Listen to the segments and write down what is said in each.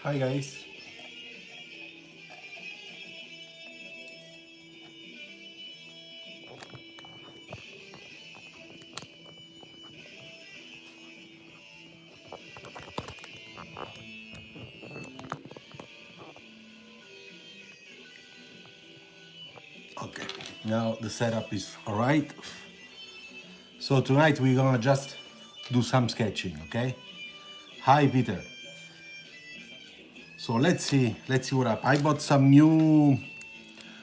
Hi guys. Okay, now the setup is all right. So tonight we're gonna just do some sketching, okay? Hi Peter. So let's see what up. I bought some new.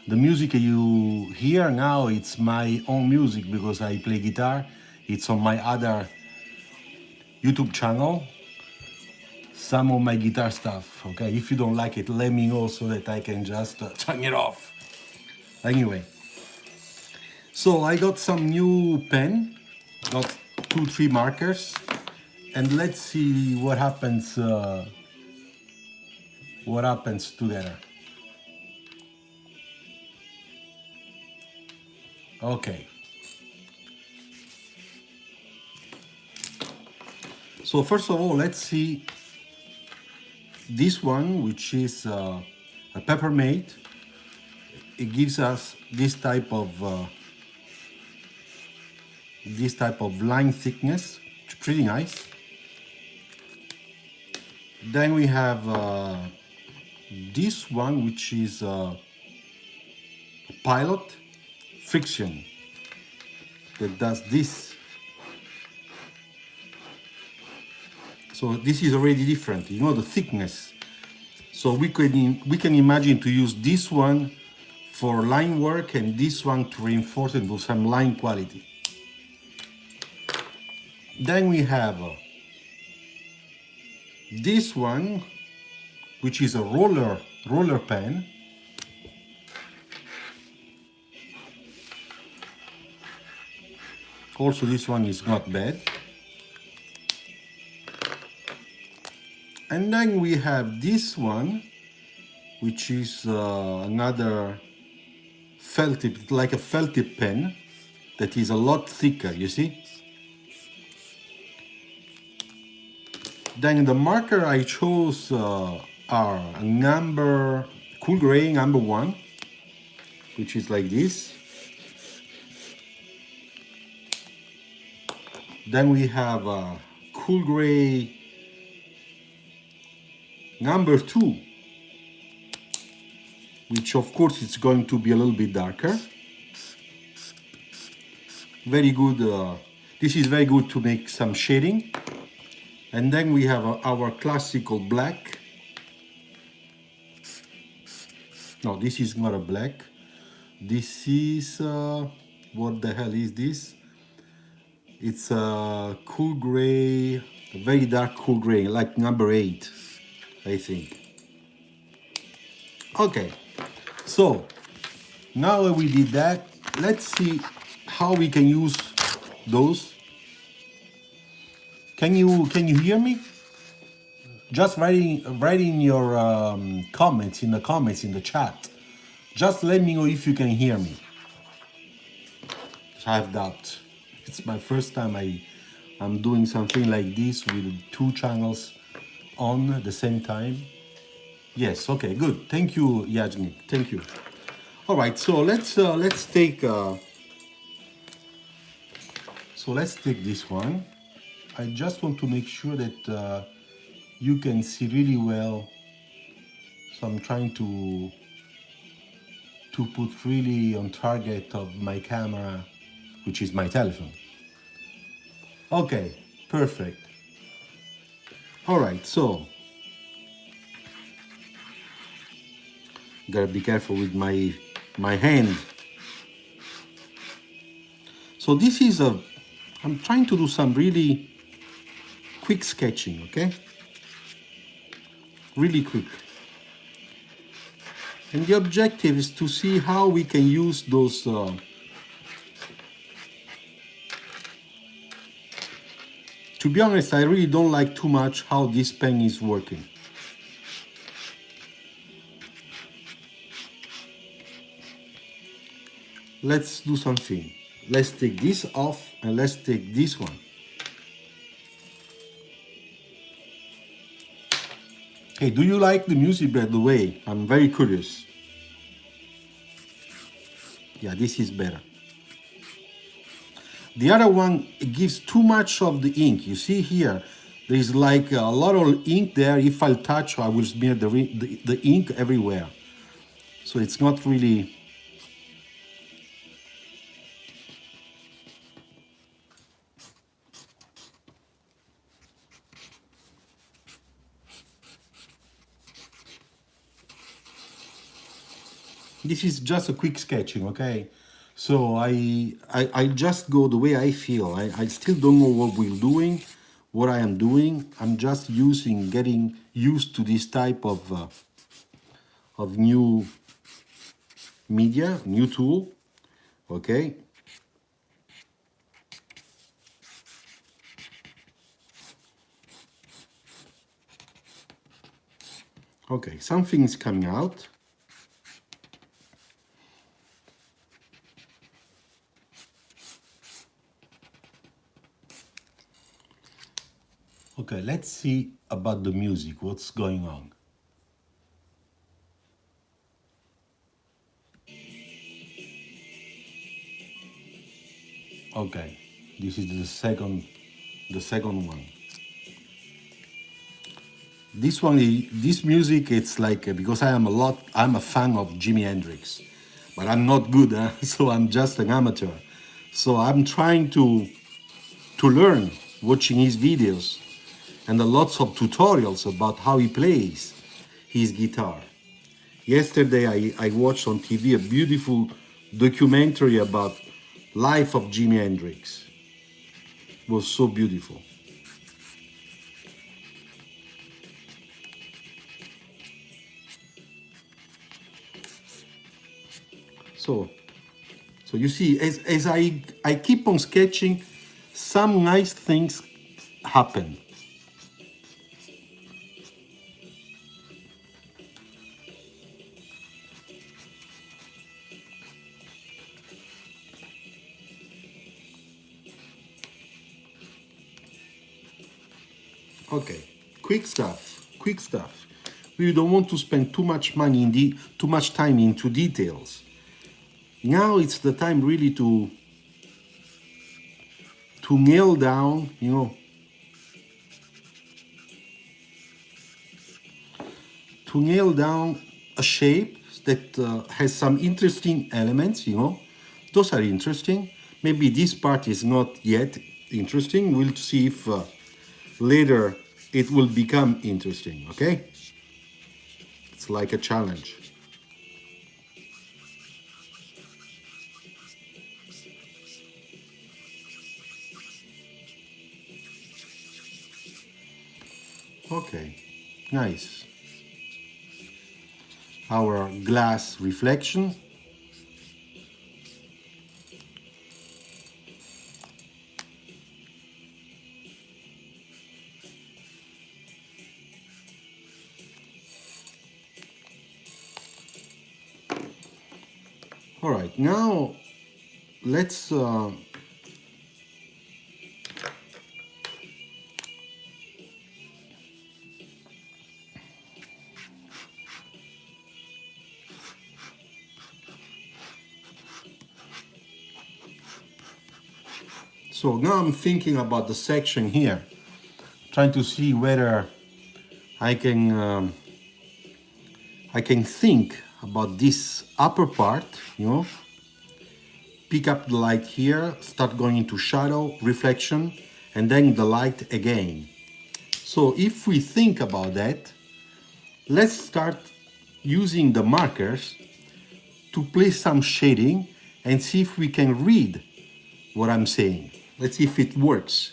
The music you hear now, it's my own music because I play guitar. It's on my other YouTube channel. Some of my guitar stuff, okay? If you don't like it, let me know so that I can just turn it off. Anyway, so I got some new pen, got 2-3 markers, and let's see what happens together. Okay. So first of all, let's see this one, which is a peppermint. It gives us this type of line thickness. It's pretty nice. Then we have this one, which is pilot friction that does this. So this is already different, you know, the thickness. So we can imagine to use this one for line work and this one to reinforce and do some line quality. Then we have this one, which is a roller pen. Also, this one is not bad. And then we have this one, which is another felt tip, like a felt tip pen that is a lot thicker, you see? Then the marker I chose are a cool gray number 1, which is like this. Then we have a cool gray number 2, which of course is going to be a little bit darker. Very good, this is very good to make some shading. And then we have our classical black. No, this is not a black. This is, what the hell is this? It's a cool gray, a very dark cool gray, like number 8, I think. Okay, so now that we did that, let's see how we can use those. Can you hear me? Just writing your comments in the chat. Just let me know if you can hear me. I have doubt. It's my first time I'm doing something like this with 2 channels on at the same time. Yes, okay, good. Thank you, Yajnik. Thank you. All right, so let's take this one. I just want to make sure that you can see really well. So I'm trying to put really on target of my camera, which is my telephone. Okay, perfect. All right, so gotta be careful with my hand. So this is I'm trying to do some really quick sketching, okay? Really quick. And the objective is to see how we can use those to be honest, I really don't like too much how this pen is working. Let's do something. Let's take this off and let's take this one. Hey, do you like the music, by the way? I'm very curious. Yeah, this is better. The other one, it gives too much of the ink. You see here, there is like a lot of ink there. If I touch, I will smear the ink everywhere. So it's not really. This is just a quick sketching, okay? So I just go the way I feel. I still don't know what we're doing, what I am doing. I'm just getting used to this type of new media, new tool, okay? Okay, something is coming out. Okay, let's see about the music, what's going on. Okay, this is the second one. This one, this music, it's like because I'm a fan of Jimi Hendrix, but I'm not good, huh? So I'm just an amateur. So I'm trying to learn, watching his videos, and a lots of tutorials about how he plays his guitar. Yesterday, I watched on TV a beautiful documentary about life of Jimi Hendrix. It was so beautiful. So, so you see, as I keep on sketching, some nice things happen. Okay, quick stuff, quick stuff. We don't want to spend too much money too much time into details. Now it's the time really to nail down, to nail down a shape that has some interesting elements, Those are interesting. Maybe this part is not yet interesting. We'll see if later it will become interesting, okay? It's like a challenge. Okay, nice. Our glass reflection. All right, now let's so now I'm thinking about the section here, trying to see whether I can I can think about this upper part, pick up the light here, start going into shadow, reflection, and then the light again. So if we think about that, let's start using the markers to place some shading and see if we can read what I'm saying. Let's see if it works.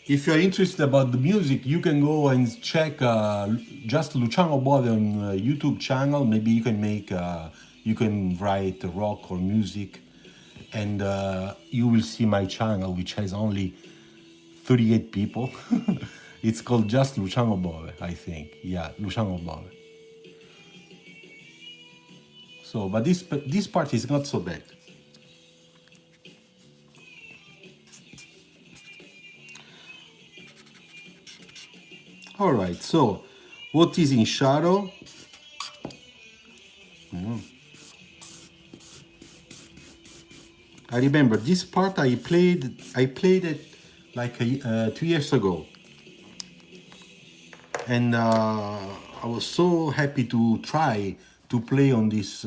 If you're interested about the music, you can go and check just Luciano Bove on YouTube channel. Maybe you can write rock or music, and you will see my channel, which has only 38 people. It's called just Luciano Bove, I think. Yeah, Luciano Bove. So, but this part is not so bad. All right. So, what is in shadow? I remember this part I played. I played it like 2 years ago, and I was so happy to try to play on this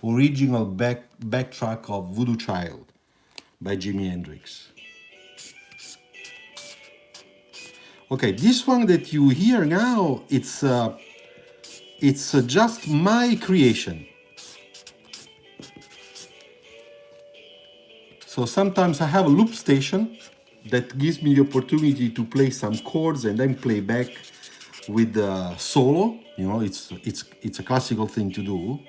original backtrack of Voodoo Child by Jimi Hendrix. Okay, this one that you hear now, it's just my creation. So sometimes I have a loop station that gives me the opportunity to play some chords and then play back with the solo. You know, it's a classical thing to do.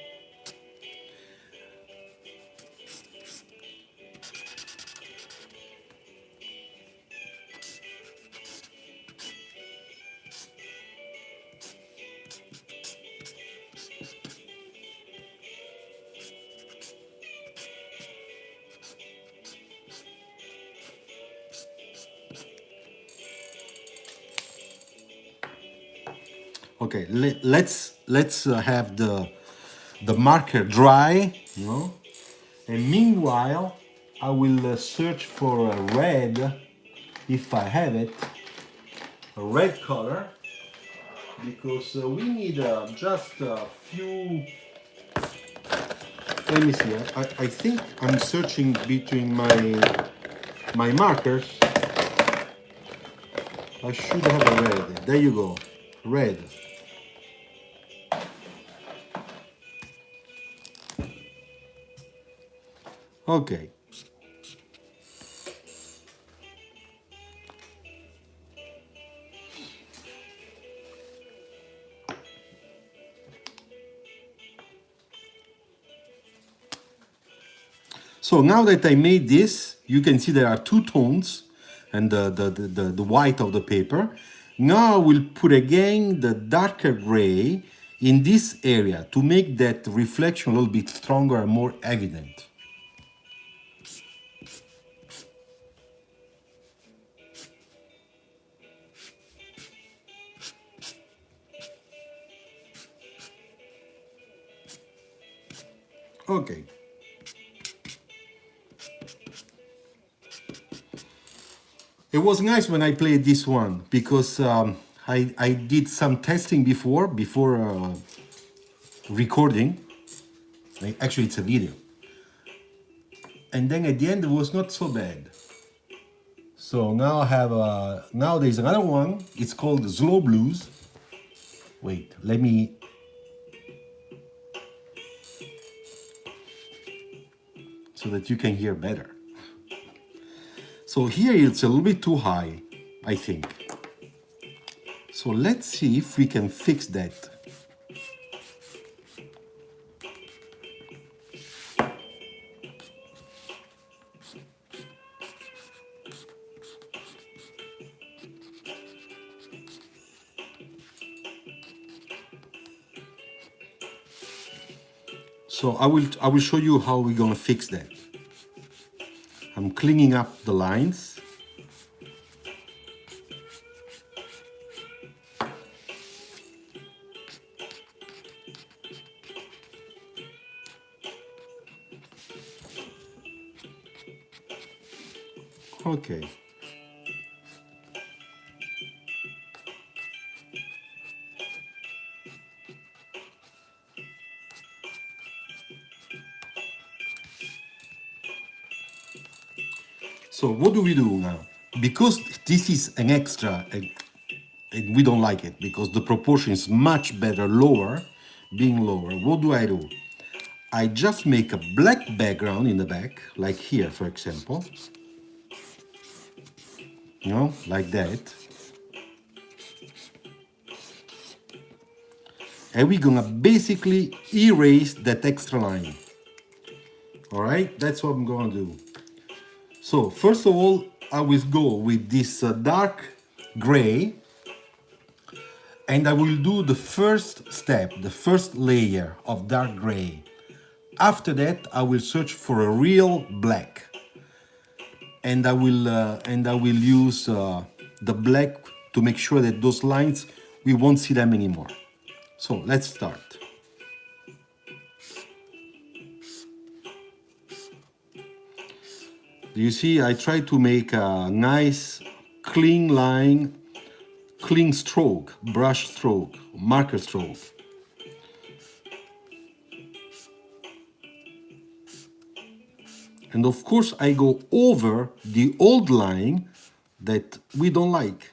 Okay, let's have the marker dry, you know, and meanwhile I will search for a red, if I have it, a red color, because we need just a few. Let me see. I think I'm searching between my markers. I should have a red. There you go, red. Okay. So now that I made this, you can see there are two tones and the white of the paper. Now I will put again the darker gray in this area to make that reflection a little bit stronger and more evident. Okay. It was nice when I played this one because I did some testing before recording. Actually, it's a video. And then at the end, it was not so bad. So now I have now there's another one. It's called Slow Blues. Wait, let me. So that you can hear better. So here it's a little bit too high, I think. So let's see if we can fix that. So I will show you how we're gonna fix that. I'm cleaning up the lines. Okay. So what do we do now? Because this is an extra, and we don't like it because the proportion is much better lower, being lower. What do? I just make a black background in the back, like here, for example. You know, like that. And we're gonna basically erase that extra line. All right, that's what I'm gonna do. So first of all, I will go with this dark gray And I will do the first step, the first layer of dark gray. After that, I will search for a real black, and I will use the black to make sure that those lines, we won't see them anymore. So let's start. You see, I try to make a nice clean line, clean stroke, brush stroke, marker stroke. And of course, I go over the old line that we don't like.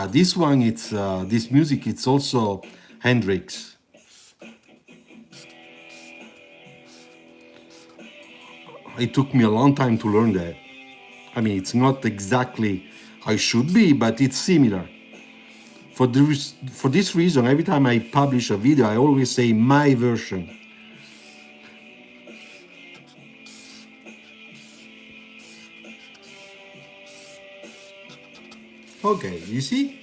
This one, it's this music, it's also Hendrix. It took me a long time to learn that. I mean, it's not exactly how it should be, but it's similar. For this reason, every time I publish a video, I always say my version. Okay, you see?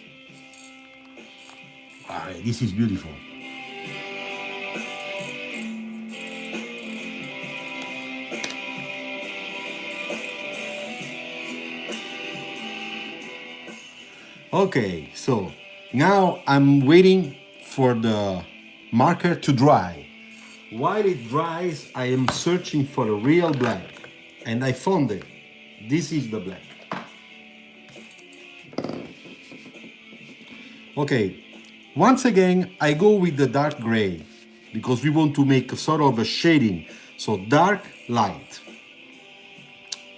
This is beautiful. Okay, so now I'm waiting for the marker to dry. While it dries, I am searching for a real black, and I found it. This is the black. Okay, once again, I go with the dark gray because we want to make a sort of a shading. So dark, light.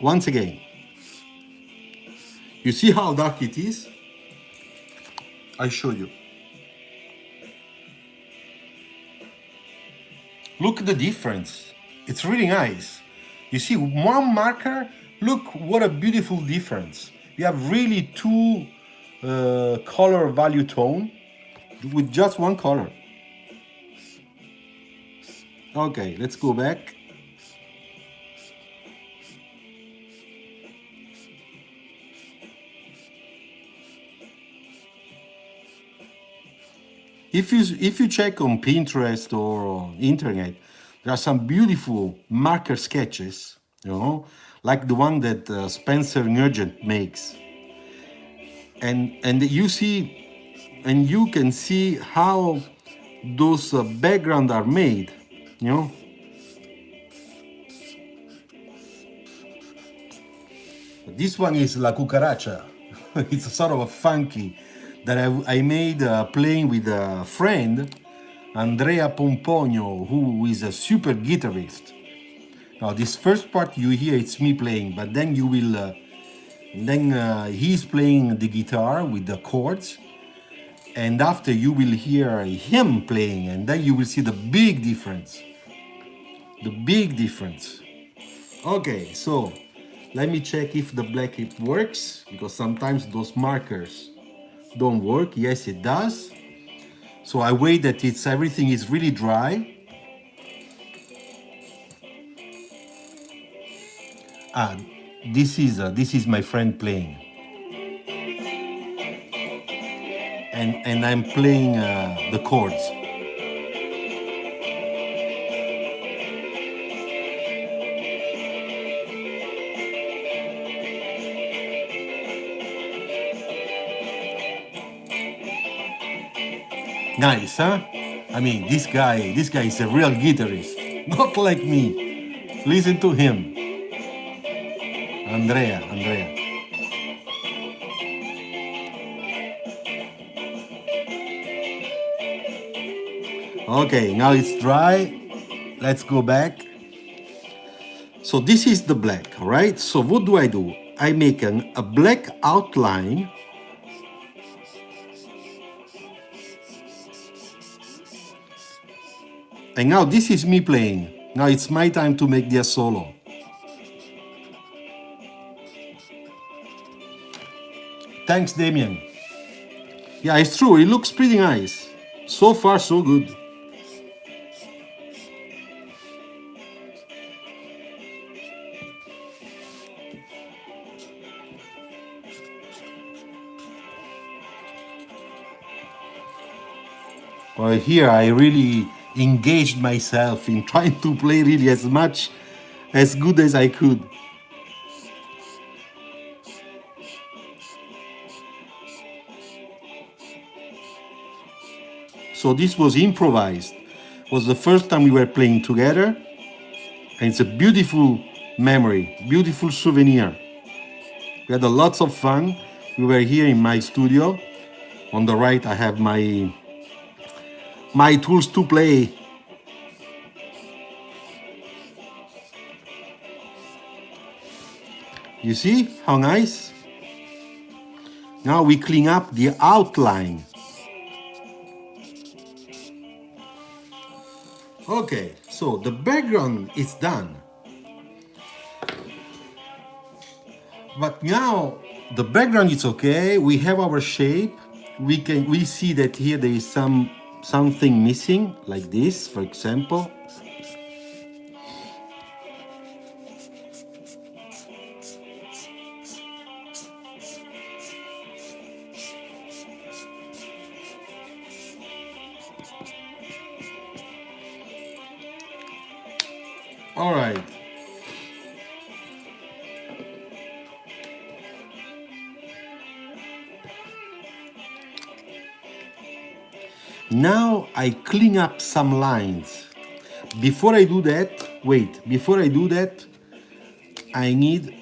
Once again, you see how dark it is? I show you. Look at the difference. It's really nice. You see one marker, look what a beautiful difference. You have really two color value tone with just one color. Okay, let's go back. If you check on Pinterest or internet, there are some beautiful marker sketches, you know, like the one that Spencer Nugent makes. And you see, and you can see how those backgrounds are made, you know. This one is La Cucaracha. It's a sort of a funky that I made playing with a friend, Andrea Pomponio, who is a super guitarist. Now this first part you hear, it's me playing, but then you will, he's playing the guitar with the chords, and after you will hear him playing, and then you will see the big difference. The big difference. Okay, so let me check if the black it works, because sometimes those markers don't work. Yes, it does. So I wait that everything is really dry. This is my friend playing, and I'm playing the chords. Nice, huh? I mean, this guy is a real guitarist, not like me. Listen to him, Andrea. Okay, now it's dry. Let's go back. So this is the black, all right? So what do? I make a black outline. And now this is me playing. Now it's my time to make the solo. Thanks, Damien. Yeah, it's true. It looks pretty nice. So far, so good. Well, here I really engaged myself in trying to play really as good as I could. So this was improvised. It was the first time we were playing together, and it's a beautiful memory, beautiful souvenir. We had a lots of fun. We were here in my studio. On the right, I have my tools to play. You see how nice? Now we clean up the outline. Okay, so the background is done. But now the background is okay. We have our shape. We see that here there is something missing, like this, for example. All right. Now I clean up some lines. Before I do that, before I do that, I need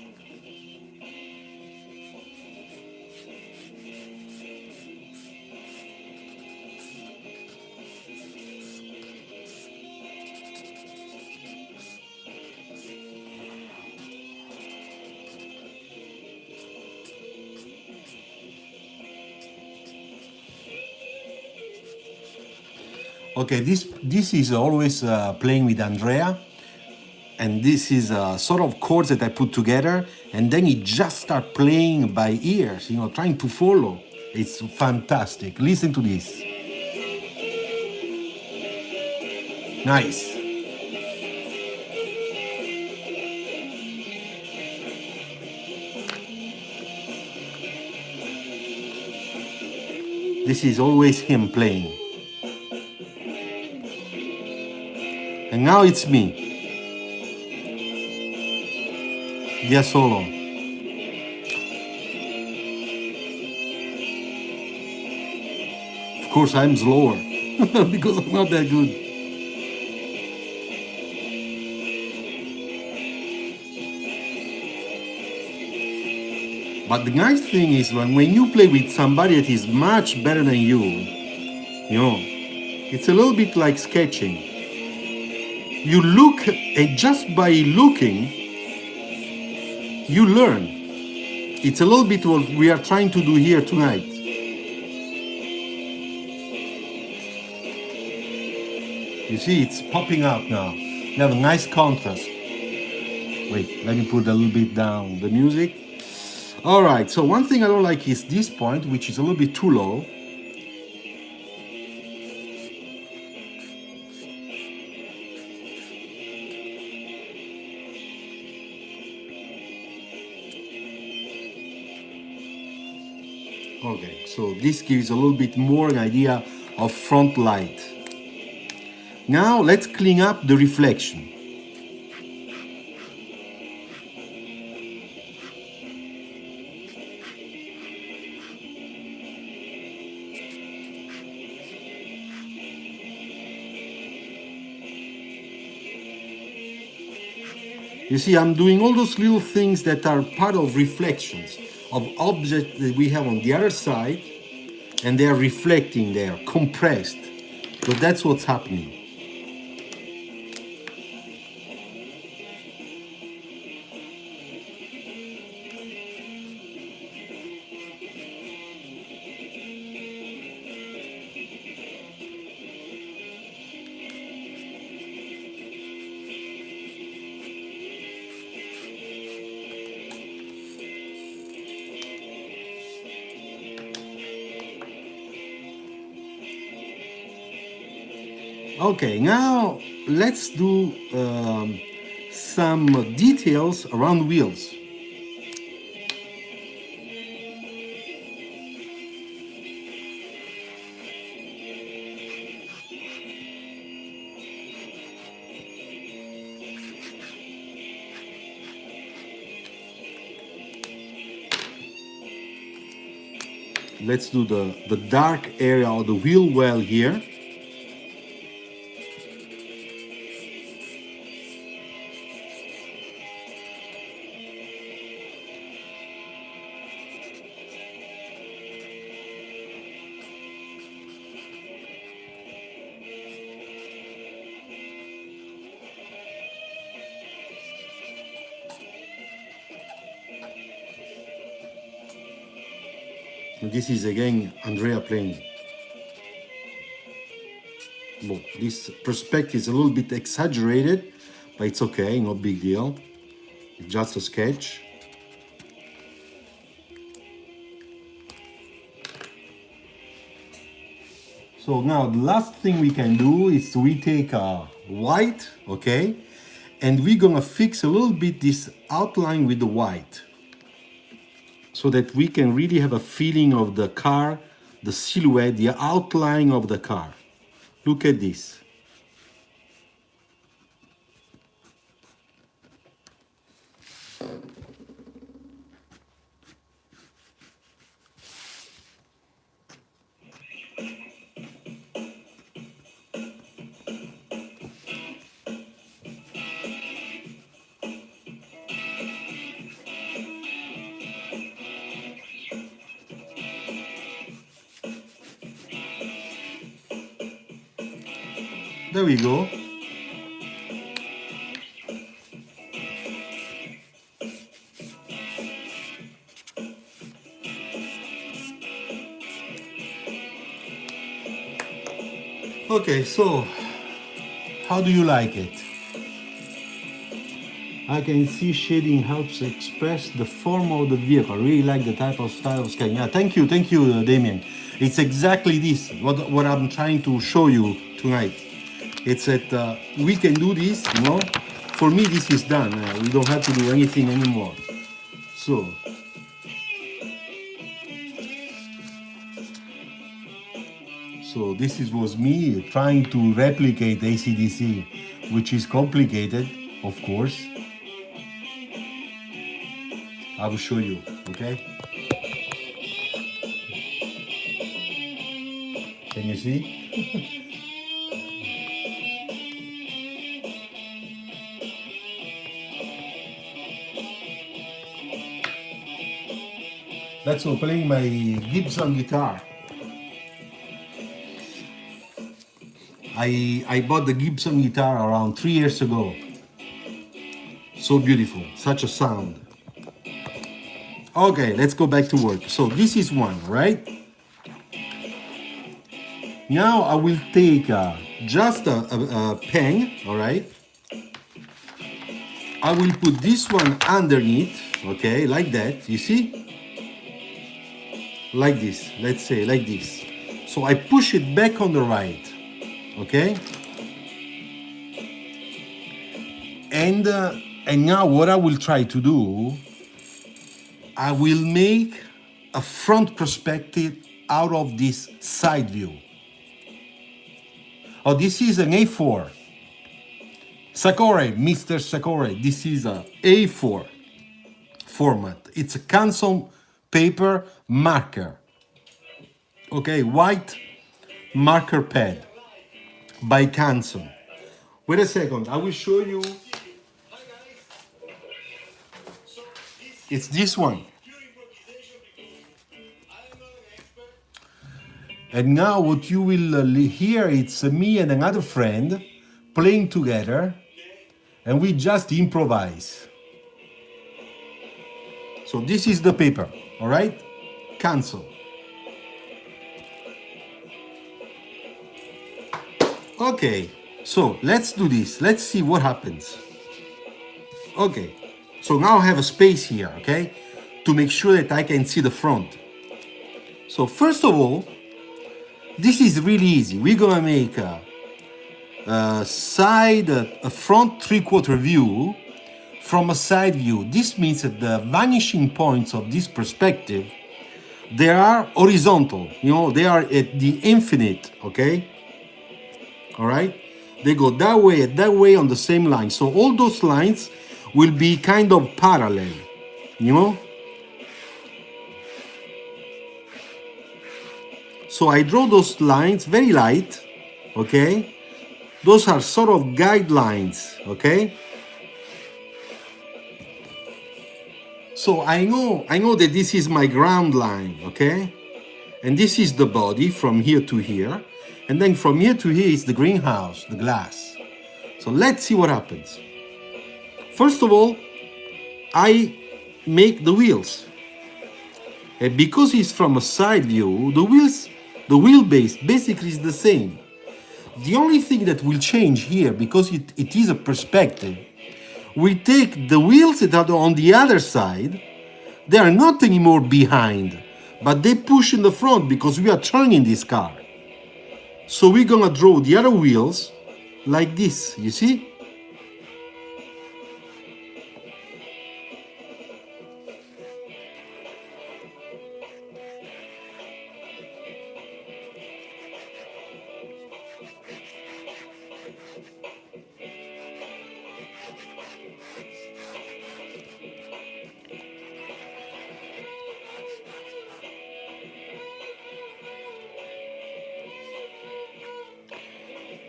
okay, this is always playing with Andrea, and this is sort of chords that I put together, and then it just start playing by ears, trying to follow. It's fantastic. Listen to this. Nice. This is always him playing. And now it's me. Via solo. Of course, I'm slower because I'm not that good. But the nice thing is when you play with somebody that is much better than you, it's a little bit like sketching. You look, and just by looking, you learn. It's a little bit what we are trying to do here tonight. You see, it's popping out now. You have a nice contrast. Wait, let me put a little bit down the music. All right, so one thing I don't like is this point, which is a little bit too low. Okay, so this gives a little bit more an idea of front light. Now let's clean up the reflection. You see, I'm doing all those little things that are part of reflections of objects that we have on the other side, and they are reflecting, they are compressed. So that's what's happening. Okay, now let's do some details around wheels. let's do the dark area of the wheel well here. This is again Andrea playing. Well, this perspective is a little bit exaggerated, but it's okay, no big deal. It's just a sketch. So now the last thing we can do is we take a white, okay, and we're gonna fix a little bit this outline with the white, so that we can really have a feeling of the car, the silhouette, the outline of the car. Look at this. There we go. Okay, so how do you like it? I can see shading helps express the form of the vehicle. I really like the type of style of sky. Yeah, thank you, Damien. It's exactly this, what I'm trying to show you tonight. It's that we can do this, you know. For me, this is done. We don't have to do anything anymore. So this was me trying to replicate AC/DC, which is complicated, of course. I will show you, okay? Can you see? That's all, playing my Gibson guitar. I bought the Gibson guitar around 3 years ago. So beautiful, such a sound. Okay, let's go back to work. So this is one, right? Now I will take just a pen, all right? I will put this one underneath, okay, like that, you see? Like this, let's say, like this. So I push it back on the right, okay? And now what I will try to do, I will make a front perspective out of this side view. Oh, this is an A4. Sakore, Mr. Sakore, this is a A4 format. It's a Canson paper marker. Okay, white marker pad by Canson. Wait a second, I will show you. It's this one. And now what you will hear, it's me and another friend playing together, and we just improvise. So this is the paper, all right? Cancel. Okay, so let's do this. Let's see what happens. Okay, so now I have a space here, okay, to make sure that I can see the front. So first of all, this is really easy. We're gonna make a front 3/4 view from a side view. This means that the vanishing points of this perspective, they are horizontal, you know, they are at the infinite, okay? All right? They go that way on the same line. So all those lines will be kind of parallel, you know? So I draw those lines very light, okay? Those are sort of guidelines, okay? So I know that this is my ground line, okay? And this is the body from here to here. And then from here to here is the greenhouse, the glass. So let's see what happens. First of all, I make the wheels. And because it's from a side view, the wheelbase basically is the same. The only thing that will change here, because it is a perspective, we take the wheels that are on the other side. They are not anymore behind, but they push in the front because we are turning this car. So we're gonna draw the other wheels like this, you see?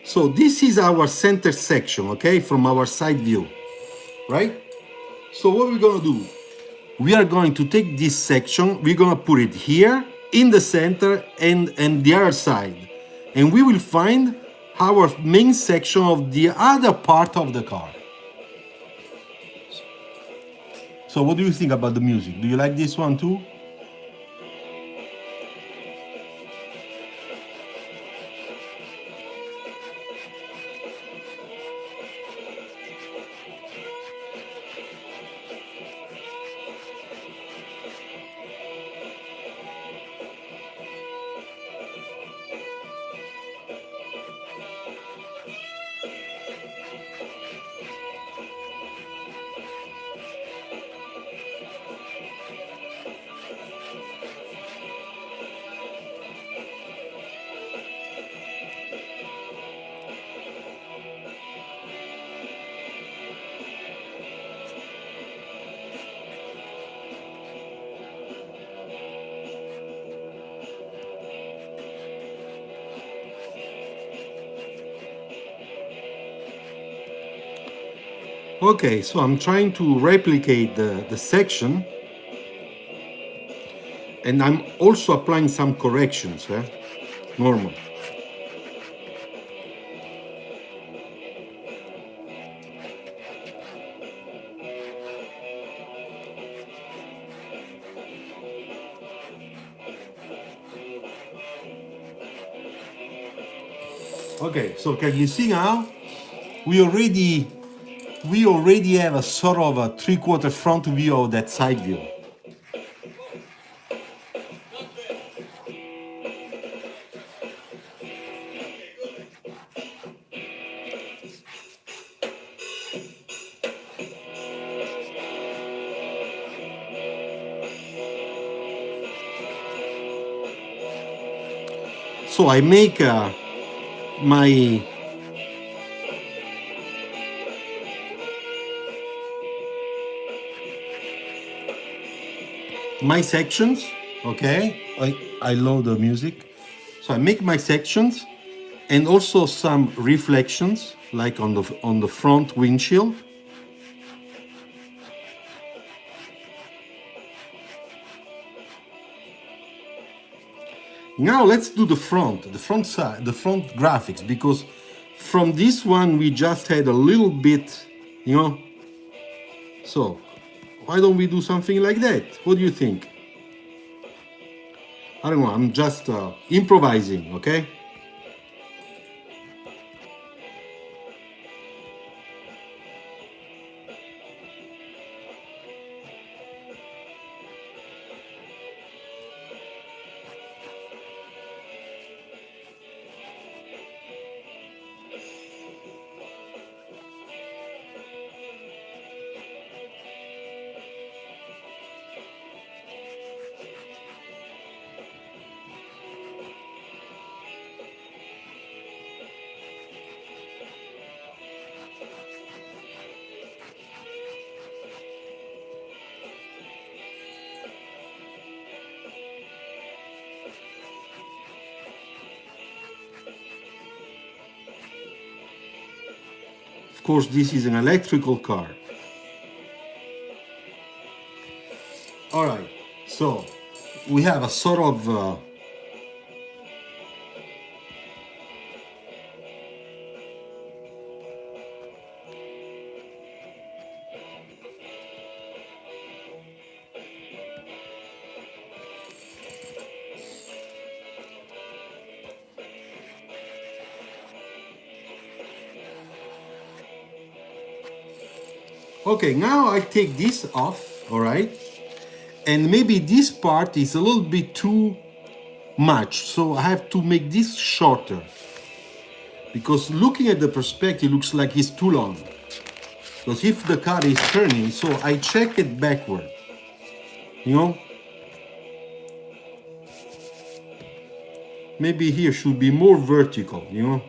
So this is our center section, okay, from our side view, right? So what we're gonna do, we are going to take this section, we're gonna put it here in the center and the other side. And we will find our main section of the other part of the car. So what do you think about the music? Do you like this one too? Okay, so I'm trying to replicate the section, and I'm also applying some corrections, normal. Okay, so can you see now? We already have a sort of a three-quarter front view of that side view. So I make my sections, okay? I load the music. So I make my sections and also some reflections, like on the front windshield. Now let's do the front side, the front graphics, because from this one we just had a little bit, you know. So why don't we do something like that? What do you think? I don't know, I'm just improvising, okay? Of course, this is an electrical car. All right, so we have a sort of okay, now I take this off, all right? And maybe this part is a little bit too much, so I have to make this shorter. Because looking at the perspective, it looks like it's too long. Because if the car is turning, so I check it backward, you know? Maybe here should be more vertical, you know?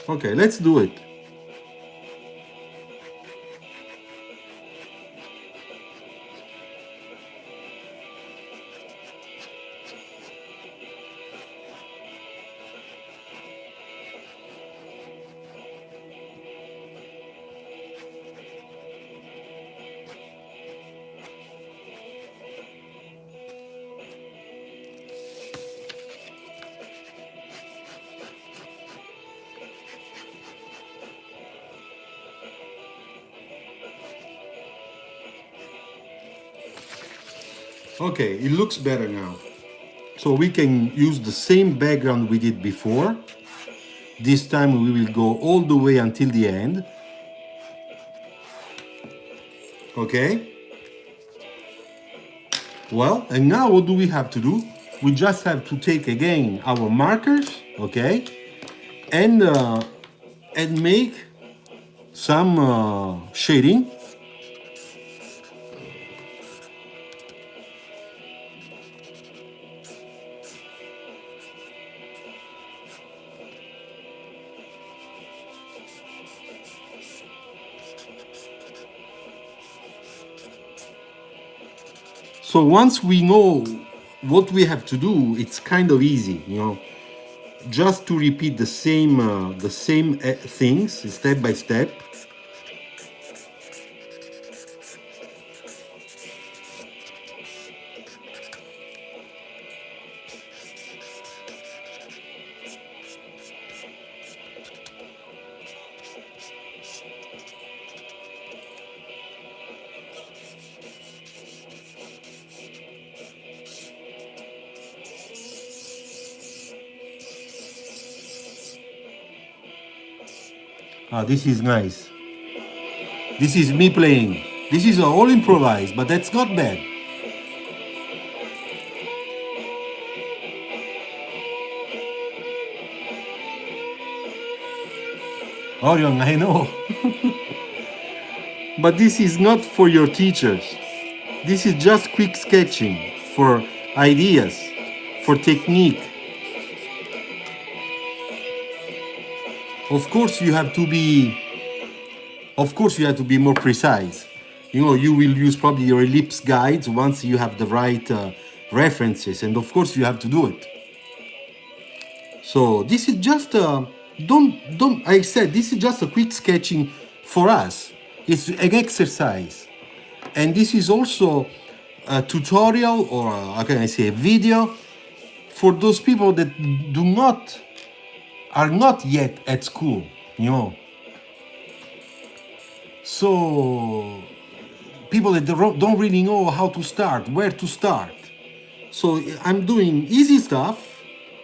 Okay, let's do it. Okay, it looks better now. So we can use the same background we did before. This time we will go all the way until the end. Okay. Well, and now what do we have to do? We just have to take again our markers, okay, and make some shading. So once we know what we have to do, it's kind of easy, you know, just to repeat the same things step by step. Ah, this is nice. This is me playing. This is all improvised, but that's not bad. Orion, I know. But this is not for your teachers. This is just quick sketching for ideas, for technique. Of course, you have to be. Of course, you have to be more precise. You know, you will use probably your ellipse guides once you have the right references, and of course, you have to do it. So this is just don't. I said this is just a quick sketching for us. It's an exercise, and this is also a tutorial, or how can I say, a video for those people that are not yet at school, you know. So people that don't really know how to start, where to start. So I'm doing easy stuff,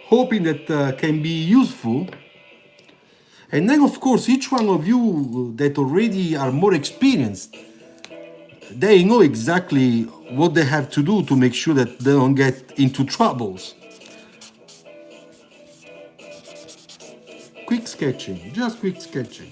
hoping that can be useful. And then, of course, each one of you that already are more experienced, they know exactly what they have to do to make sure that they don't get into troubles. Quick sketching, just quick sketching.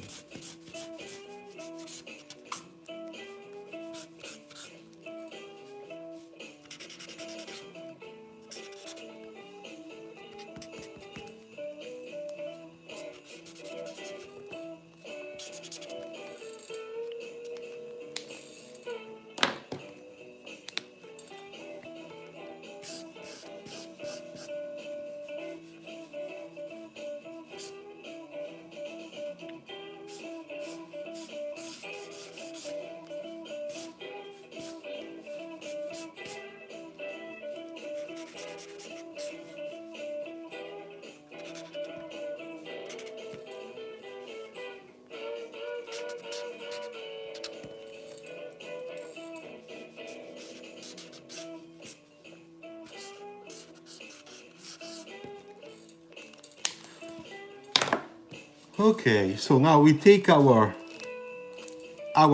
Okay, so now we take our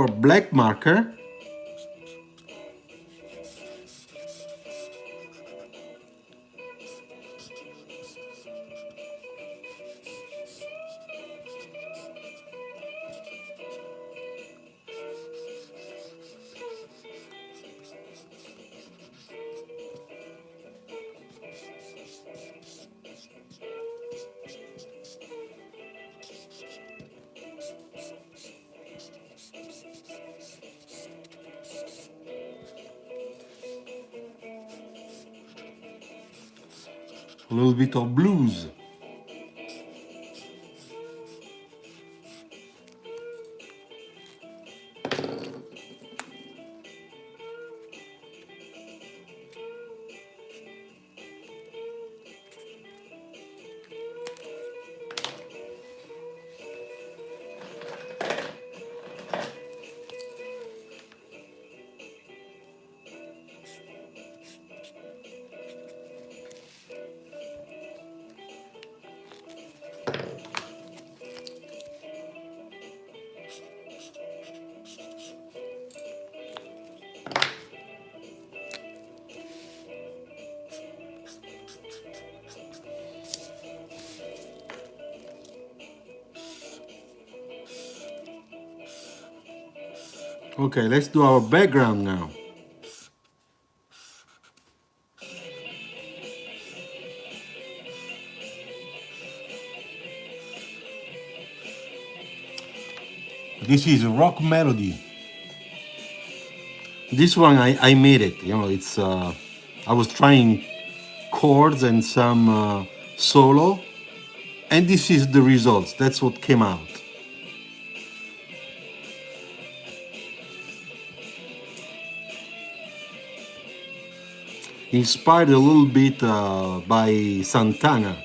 black marker. A little bit of blues. Okay, let's do our background now. This is a rock melody. This one I made it. You know, it's I was trying chords and some solo, and this is the results. That's what came out. Inspired a little bit by Santana.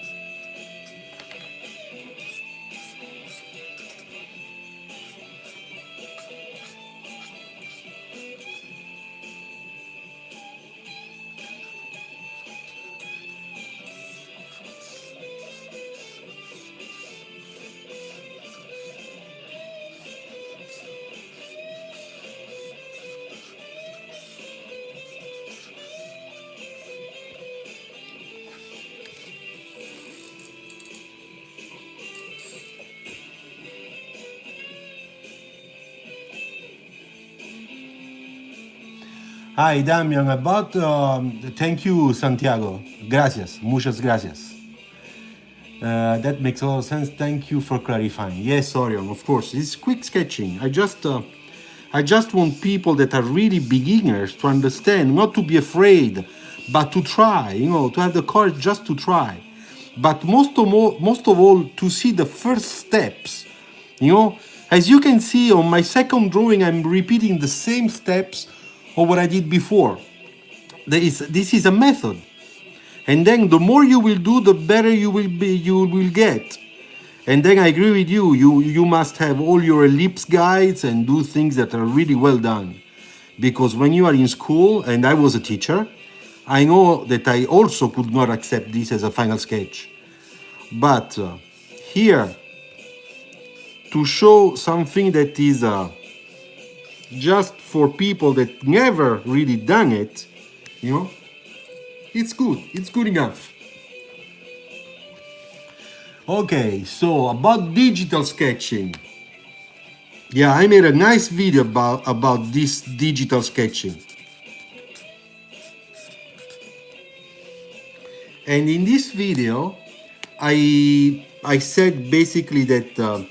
Hi, Damian. About thank you, Santiago. Gracias, muchas gracias. That makes a lot of sense. Thank you for clarifying. Yes, Orion, of course. It's quick sketching. I just want people that are really beginners to understand, not to be afraid, but to try. You know, to have the courage just to try. But most of all, to see the first steps. You know, as you can see on my second drawing, I'm repeating the same steps of what I did before. This is a method, and then the more you will do, the better you will get. And then I agree with you. You must have all your ellipse guides and do things that are really well done, because when you are in school, and I was a teacher, I know that I also could not accept this as a final sketch. But here, to show something that is just for people that never really done it, you know, it's good. It's good enough. Okay, so about digital sketching. Yeah, I made a nice video about this digital sketching. And in this video, I said basically that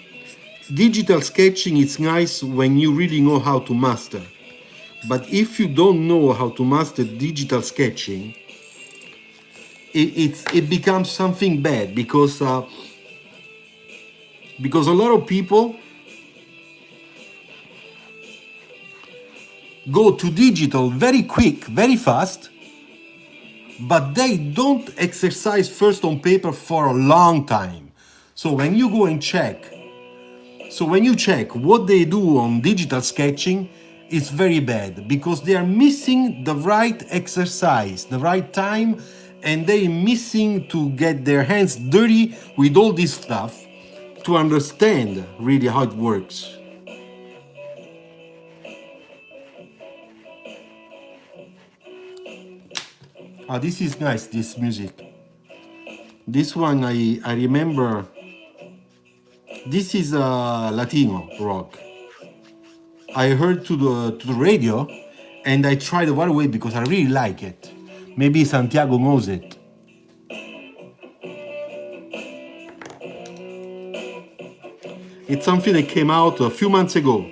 digital sketching is nice when you really know how to master. But if you don't know how to master digital sketching, it becomes something bad, because a lot of people go to digital very quick, very fast, but they don't exercise first on paper for a long time. So when you go and check, when you check what they do on digital sketching, it's very bad, because they are missing the right exercise, the right time, and they're missing to get their hands dirty with all this stuff. to understand really how it works. Ah, this is nice, this music. This one I remember. This is Latino rock. I heard to the radio, and I tried it right away because I really like it. Maybe Santiago knows it. It's something that came out a few months ago.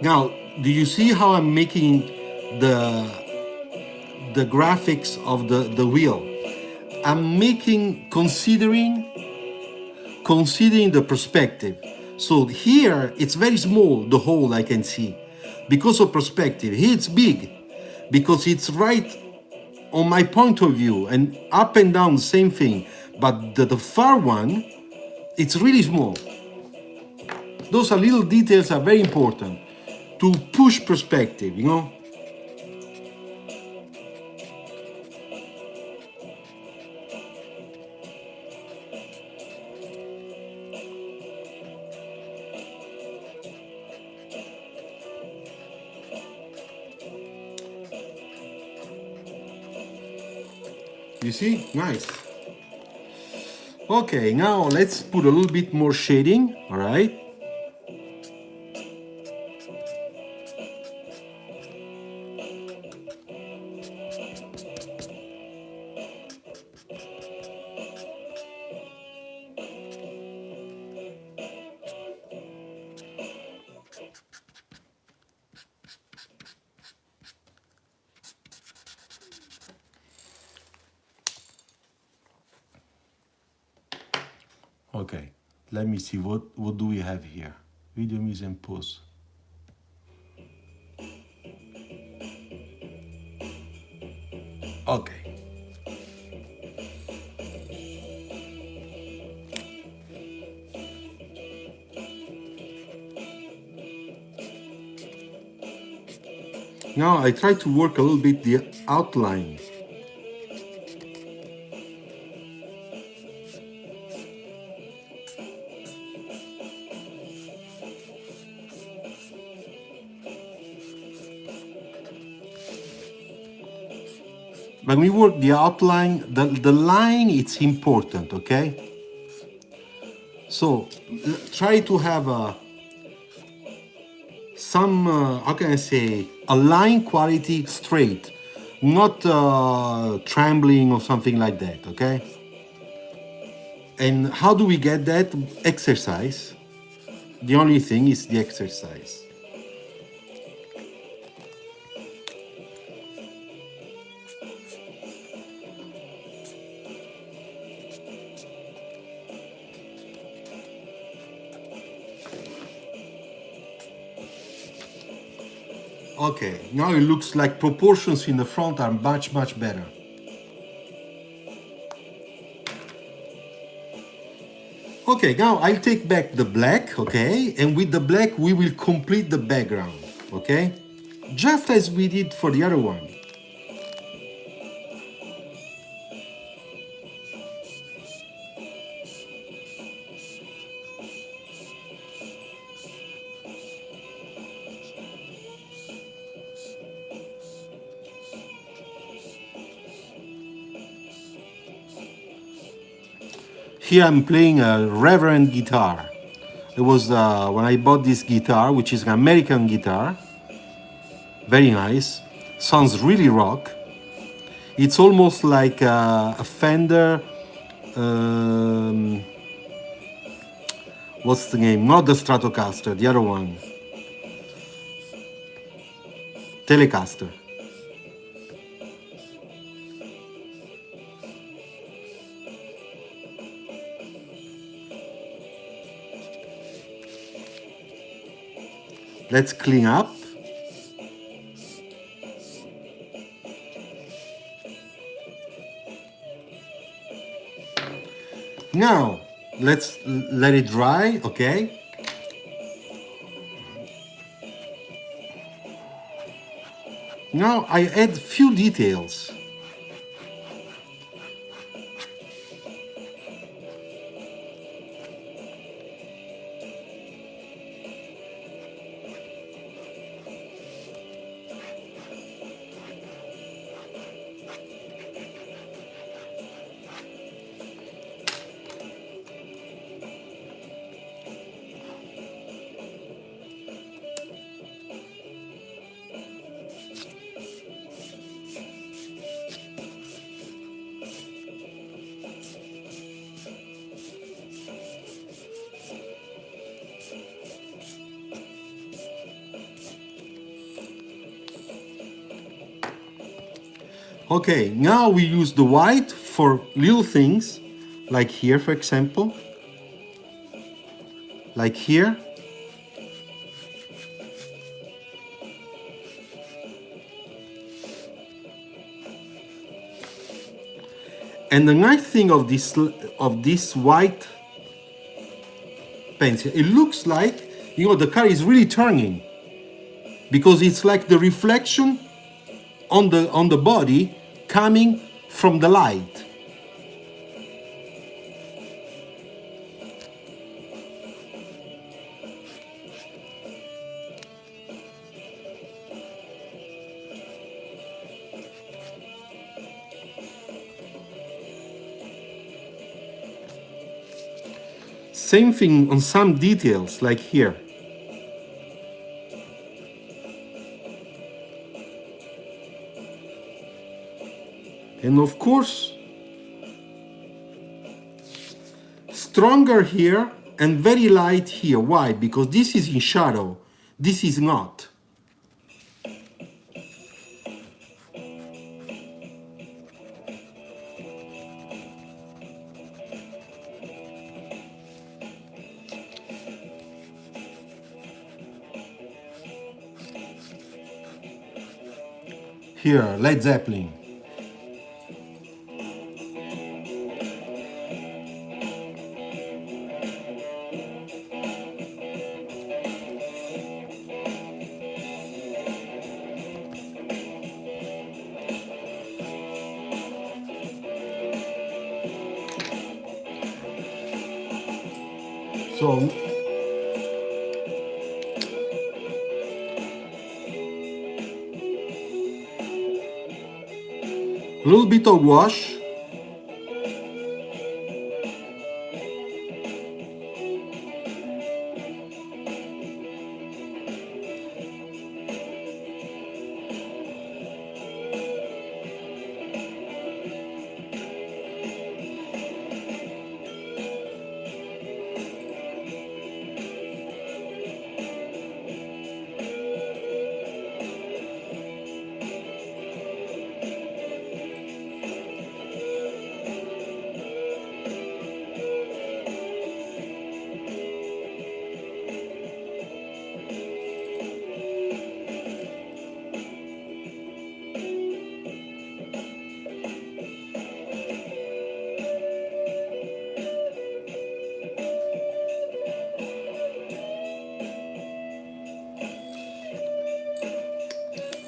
Now, do you see how I'm making the graphics of the wheel? I'm making considering the perspective. So here it's very small, the hole I can see, because of perspective. Here it's big, because it's right on my point of view, and up and down same thing. But the far one, it's really small. Those are little details are very important to push perspective, you know. You see? Nice. Okay, now let's put a little bit more shading, all right? Okay, let me see what do we have here. Video mise en pause. Okay. Now I try to work a little bit the outline. When we work the outline, the line it's important, okay? So try to have some, how can I say, a line quality straight, not trembling or something like that, okay? And how do we get that? Exercise. The only thing is the exercise. Okay, now it looks like proportions in the front are much better. Okay, now I'll take back the black, okay? And with the black, we will complete the background, okay? Just as we did for the other one. Here I'm playing a Reverend guitar. It was when I bought this guitar, which is an American guitar. Very nice. Sounds really rock. It's almost like a Fender. What's the name? Not the Stratocaster, the other one. Telecaster. Let's clean up. Now, let's let it dry, okay? Now I add few details. Okay, now we use the white for little things, like here, for example. Like here. And the nice thing of this white pencil, it looks like, you know, the car is really turning, because it's like the reflection on the body coming from the light. Same thing on some details, like here. And of course, stronger here and very light here. Why? Because this is in shadow, this is not. Here, Led Zeppelin. So, a little bit of wash.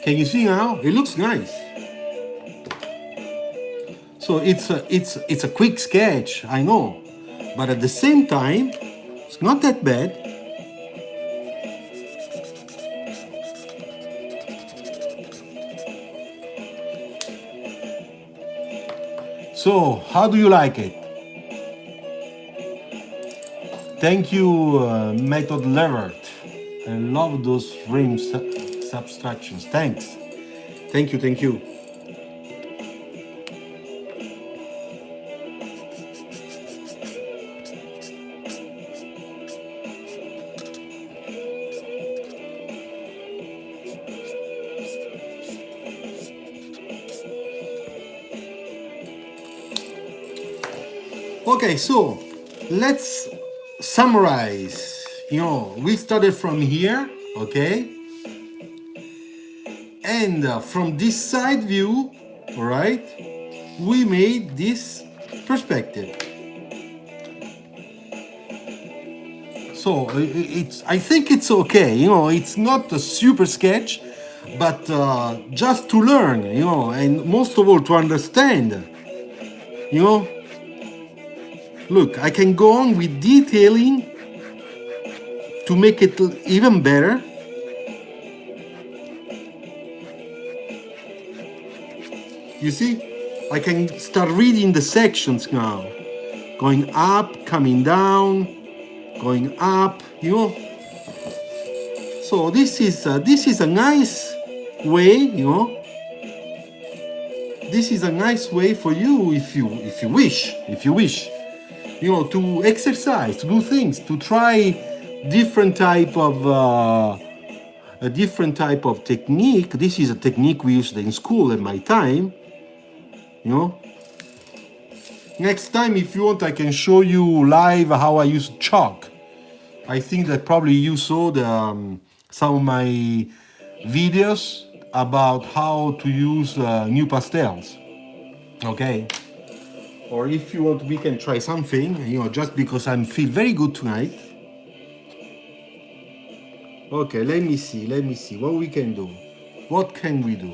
Can you see now? It looks nice. So it's a quick sketch, I know, but at the same time, it's not that bad. So, how do you like it? Thank you, Method Levert. I love those frame subtractions. Thanks. Thank you, thank you. Okay, so let's summarize. We started from here, okay? And from this side view, all right, we made this perspective. So I think it's okay. It's not a super sketch, but just to learn, and most of all to understand. You know, Look, I can go on with detailing to make it even better. You see, I can start reading the sections now, going up, coming down, going up. So this is a nice way. This is a nice way for you if you wish. To exercise, to do things, to try different type of a different type of technique. This is a technique we used in school at my time. Next time, if you want, I can show you live how I use chalk. I think that probably you saw some of my videos about how to use new pastels. Okay. Or if you want, we can try something. Just because I feel very good tonight. Okay, let me see what we can do. What can we do?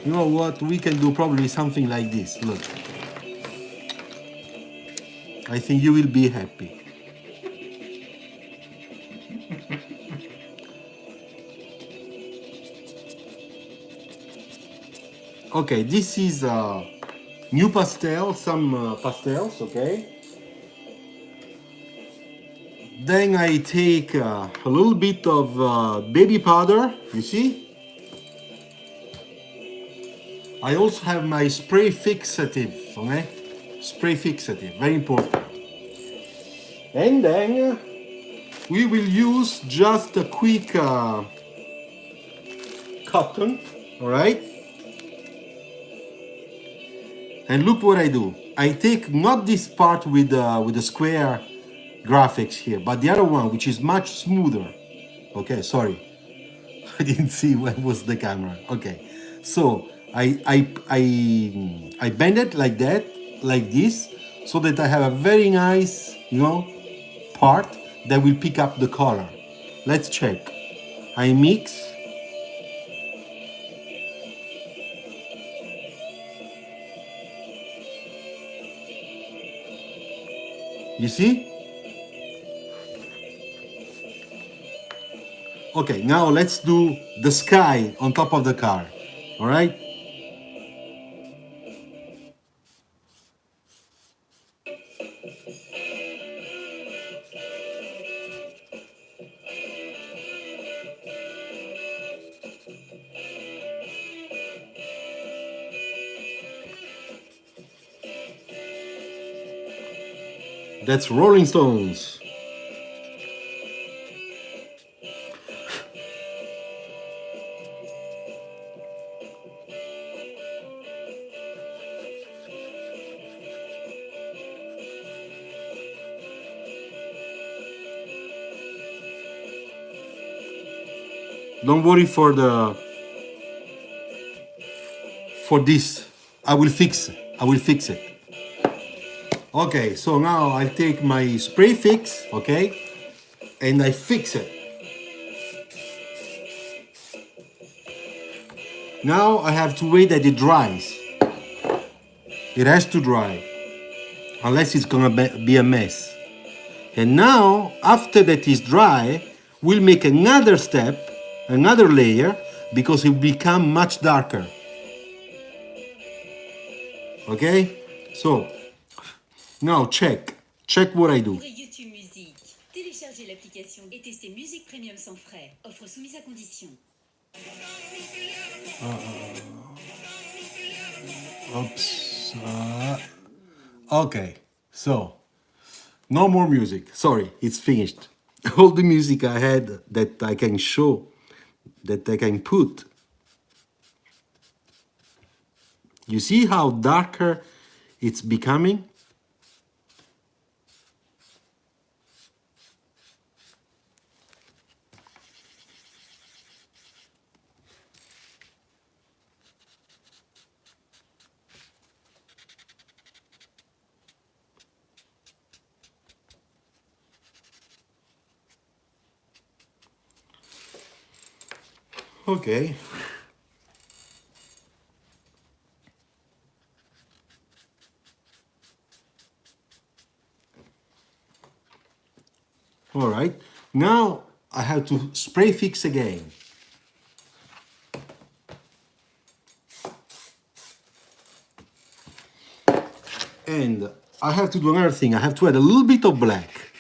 You know what? We can do probably something like this. Look. I think you will be happy. Okay, this is new pastel, some pastels, okay? Then I take a little bit of baby powder, you see? I also have my spray fixative, okay? Spray fixative, very important. And then we will use just a quick cotton, all right? And look what I do. I take not this part with the square graphics here, but the other one, which is much smoother. Okay, sorry. I didn't see where was the camera. Okay, so I bend it like that, like this, so that I have a very nice, part that will pick up the color. Let's check. I mix. You see? Okay, now let's do the sky on top of the car. All right? That's Rolling Stones. Don't worry for this. I will fix it. I will fix it. Okay, so now I take my spray fix, okay, and I fix it. Now I have to wait that it dries. It has to dry, unless it's gonna be a mess. And now, after that is dry, we'll make another step, another layer, because it will become much darker. Okay? So, now check what I do. YouTube Music. Téléchargez l'application et testez Musique Premium sans frais. Offre soumise à condition. Oops. Okay, so no more music. Sorry, it's finished. All the music I had that I can show, that I can put. You see how darker it's becoming? Okay. All right. Now I have to spray fix again. And I have to do another thing. I have to add a little bit of black.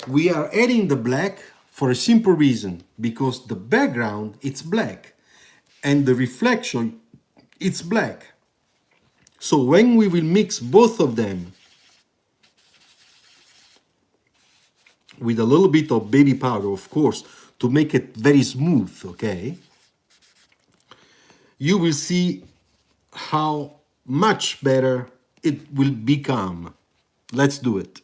We are adding the black for a simple reason, because the background it's black and the reflection it's black. So when we will mix both of them with a little bit of baby powder, of course, to make it very smooth, okay, you will see how much better it will become. Let's do it.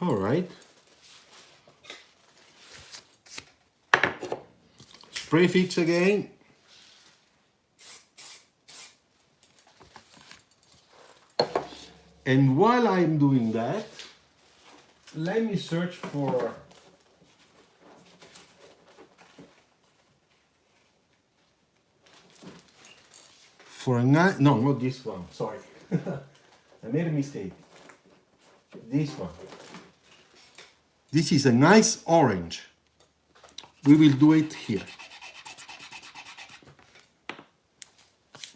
All right. Spray fix again. And while I'm doing that, let me search for a nice, no, not this one, sorry. I made a mistake. This one. This is a nice orange. We will do it here.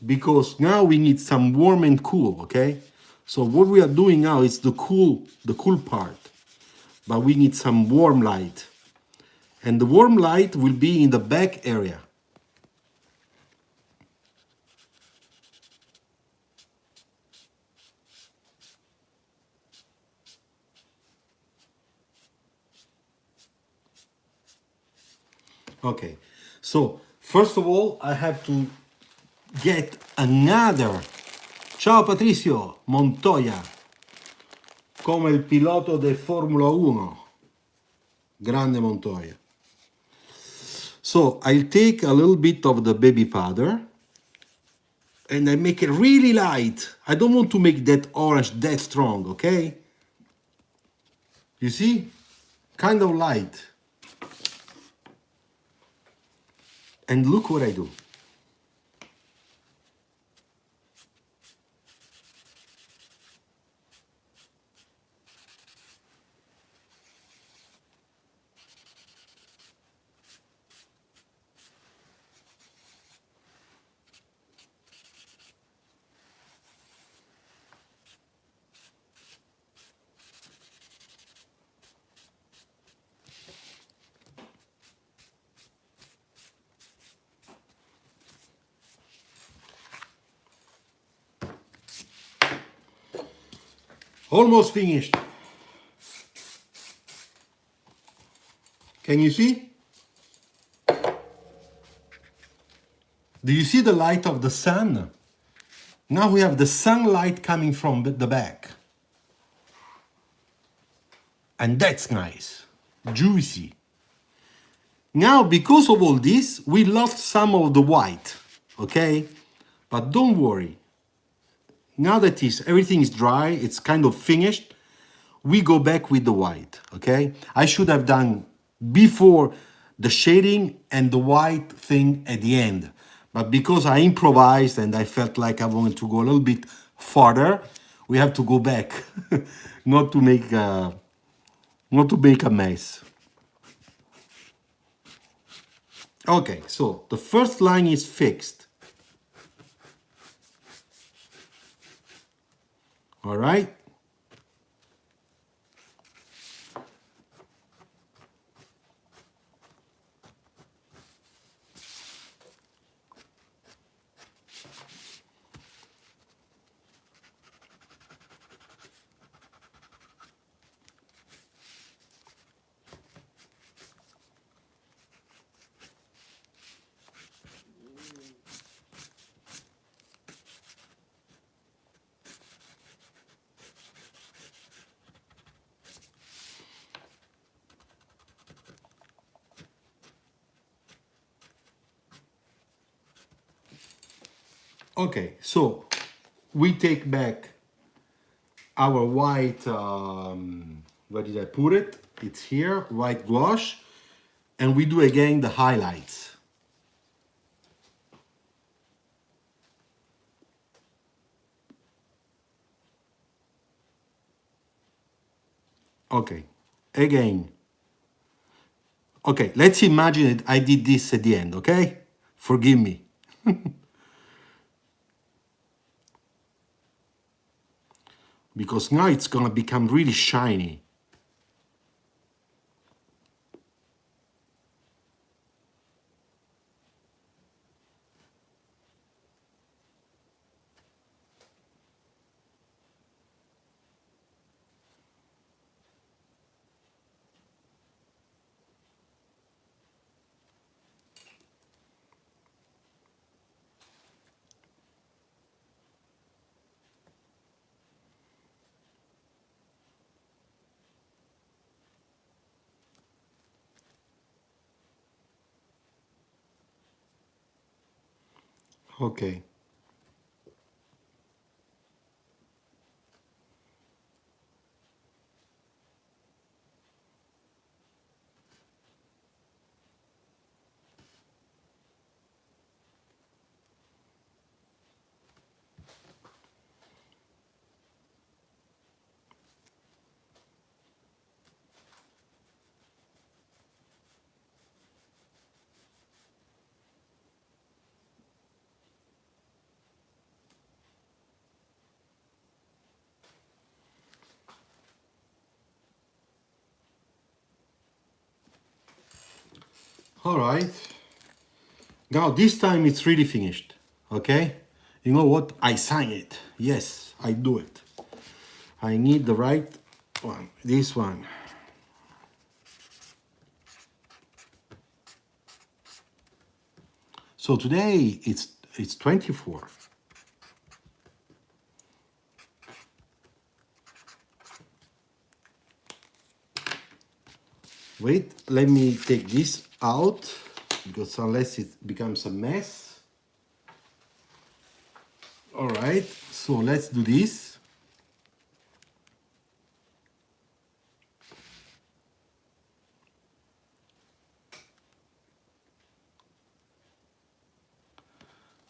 Because now we need some warm and cool, okay? So what we are doing now is the cool part. But we need some warm light. And the warm light will be in the back area. Okay, so first of all, I have to get another. Ciao Patricio Montoya, come il pilota di Formula 1. Grande Montoya. So I'll take a little bit of the baby powder and I make it really light. I don't want to make that orange that strong, okay? You see? Kind of light. And look what I do. Almost finished. Can you see? Do you see the light of the sun? Now we have the sunlight coming from the back. And that's nice. Juicy. Now, because of all this, we lost some of the white. Okay? But don't worry. Now that everything is dry, it's kind of finished, we go back with the white, okay? I should have done before the shading and the white thing at the end. But because I improvised and I felt like I wanted to go a little bit farther, we have to go back, not to make a mess. Okay, so the first line is fixed. All right. Okay, so we take back our white, where did I put it? It's here, white gouache, and we do again the highlights. Okay, again. Okay, let's imagine that I did this at the end, okay? Forgive me. Because now it's gonna become really shiny. Okay. All right. Now this time it's really finished. Okay? You know what? I sign it. Yes, I do it. I need the right one. This one. So today it's 24. Wait, let me take this out because unless it becomes a mess. All right, so let's do this.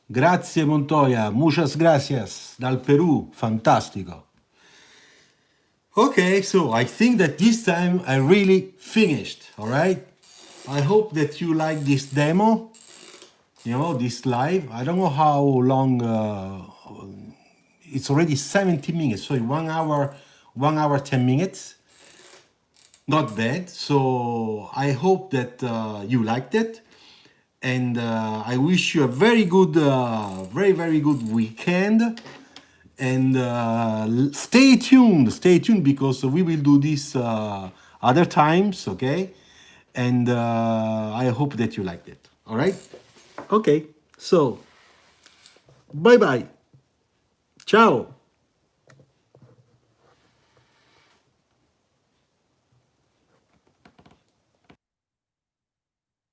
Grazie Montoya, muchas gracias dal Perù, fantastico. Okay, so I think that this time I really finished, all right? I hope that you like this demo, you know, this live. I don't know how long, it's already 70 minutes, so 1 hour, 10 minutes. Not bad. So I hope that you liked it. And I wish you a very good, very good weekend. And stay tuned because we will do this other times, okay? And I hope that you liked it. All right? Okay, so bye bye. Ciao.